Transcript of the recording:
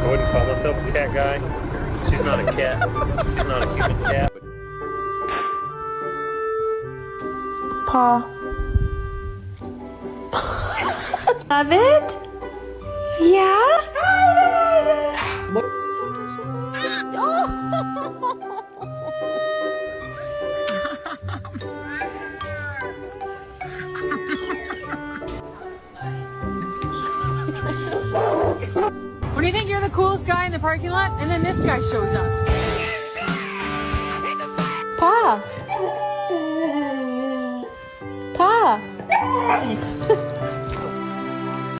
wouldn't call myself a cat guy. She's not a cat. She's not a human cat. Paw. Love it? Yeah? When you think you're the coolest guy in the parking lot, and then this guy shows up. Paw. Paw.